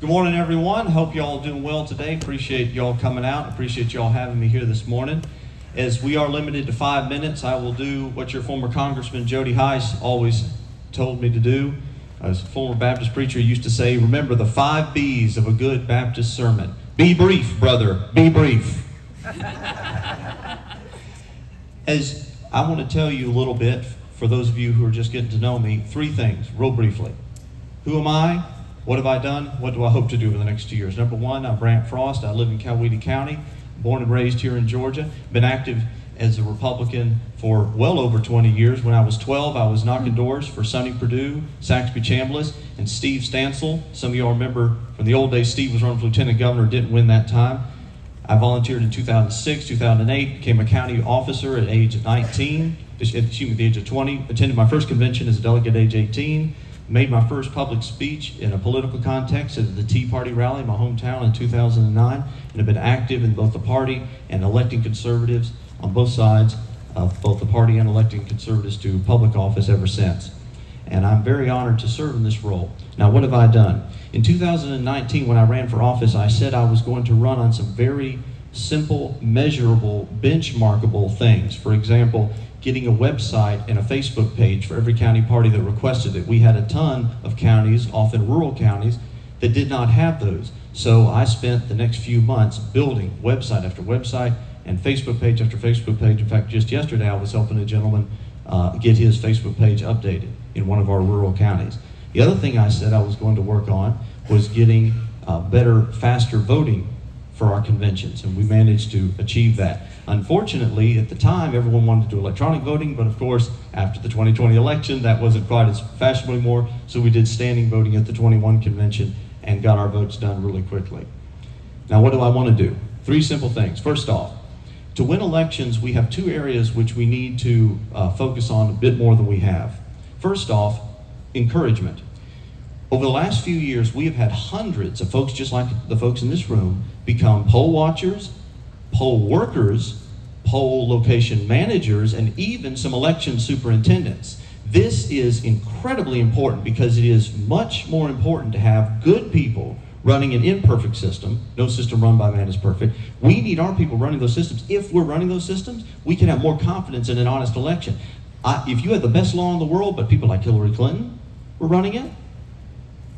Good morning, everyone. Hope y'all doing well today. Appreciate y'all coming out. Appreciate y'all having me here this morning. As we are limited to 5 minutes, I will do what your former Congressman Jody Heiss always told me to do. As a former Baptist preacher used to say, remember the 5 B's of a good Baptist sermon. Be brief, brother. Be brief. As I want to tell you a little bit, for those of you who are just getting to know me, 3 things, real briefly. Who am I? What have I done? What do I hope to do over the next 2 years? Number 1, I'm Brant Frost. I live in Coweta County, born and raised here in Georgia. Been active as a Republican for well over 20 years. When I was 12, I was knocking doors for Sonny Perdue, Saxby Chambliss, and Steve Stansel. Some of y'all remember from the old days, Steve was running for lieutenant governor, didn't win that time. I volunteered in 2006, 2008, became a county officer at age 19, the age of 20, attended my first convention as a delegate at age 18, made my first public speech in a political context at the Tea Party rally in my hometown in 2009, and have been active in both the party and electing conservatives on both sides of both the party and electing conservatives to public office ever since. And I'm very honored to serve in this role. Now, what have I done? In 2019, when I ran for office, I said I was going to run on some very simple, measurable, benchmarkable things. For example, getting a website and a Facebook page for every county party that requested it. We had a ton of counties, often rural counties, that did not have those. So I spent the next few months building website after website and Facebook page after Facebook page. In fact, just yesterday I was helping a gentleman get his Facebook page updated in one of our rural counties. The other thing I said I was going to work on was getting better, faster voting for our conventions, and we managed to achieve that. Unfortunately, at the time, everyone wanted to do electronic voting, but of course, after the 2020 election, that wasn't quite as fashionable anymore, so we did standing voting at the 21 convention and got our votes done really quickly. Now, what do I want to do? 3 simple things. First off, to win elections, we have 2 areas which we need to focus on a bit more than we have. First off, encouragement. Over the last few years, we have had hundreds of folks, just like the folks in this room, become poll watchers, poll workers, poll location managers, and even some election superintendents. This is incredibly important because it is much more important to have good people running an imperfect system. No system run by man is perfect. We need our people running those systems. If we're running those systems, we can have more confidence in an honest election. If you had the best law in the world, but people like Hillary Clinton were running it,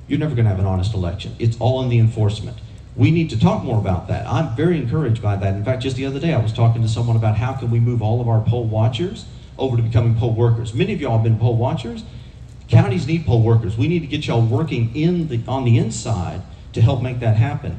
you're never going to have an honest election. It's all in the enforcement. We need to talk more about that. I'm very encouraged by that. In fact, just the other day, I was talking to someone about how can we move all of our poll watchers over to becoming poll workers. Many of y'all have been poll watchers. Counties need poll workers. We need to get y'all working on the inside to help make that happen.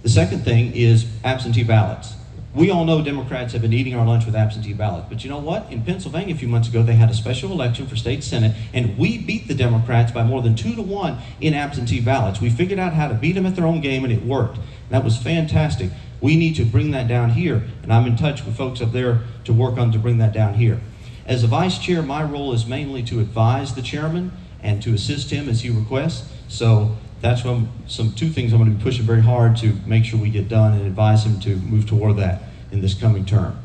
The second thing is absentee ballots. We all know Democrats have been eating our lunch with absentee ballots, but you know what? In Pennsylvania a few months ago, they had a special election for state senate, and we beat the Democrats by more than 2-1 in absentee ballots. We figured out how to beat them at their own game, and it worked. That was fantastic. We need to bring that down here, and I'm in touch with folks up there to work on to bring that down here. As a vice chair, my role is mainly to advise the chairman and to assist him as he requests. So that's two things I'm going to be pushing very hard to make sure we get done and advise him to move toward that in this coming term.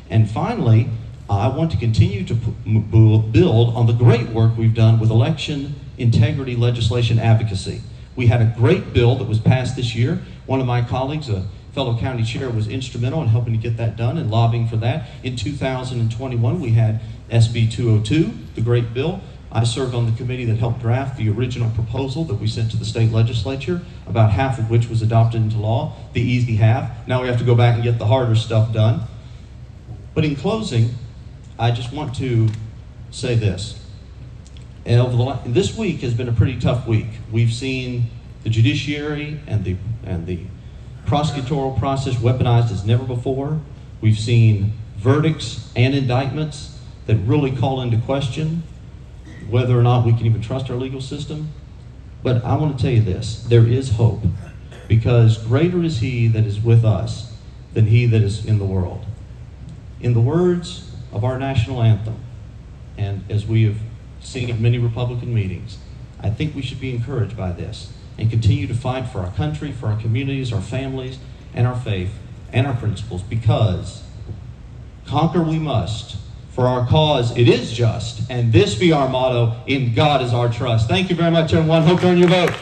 And finally, I want to continue to build on the great work we've done with election integrity legislation advocacy. We had a great bill that was passed this year. One of my colleagues, a fellow county chair, was instrumental in helping to get that done and lobbying for that. In 2021, we had SB 202, the great bill. I served on the committee that helped draft the original proposal that we sent to the state legislature, about half of which was adopted into law, the easy half. Now we have to go back and get the harder stuff done. But in closing, I just want to say this. This week has been a pretty tough week. We've seen the judiciary and the prosecutorial process weaponized as never before. We've seen verdicts and indictments that really call into question whether or not we can even trust our legal system. But I want to tell you this, there is hope, because greater is he that is with us than he that is in the world. In the words of our national anthem, and as we have seen at many Republican meetings, I think we should be encouraged by this and continue to fight for our country, for our communities, our families, and our faith, and our principles, because conquer we must. For our cause, it is just, and this be our motto, in God is our trust. Thank you very much, everyone. Hope you earn your vote.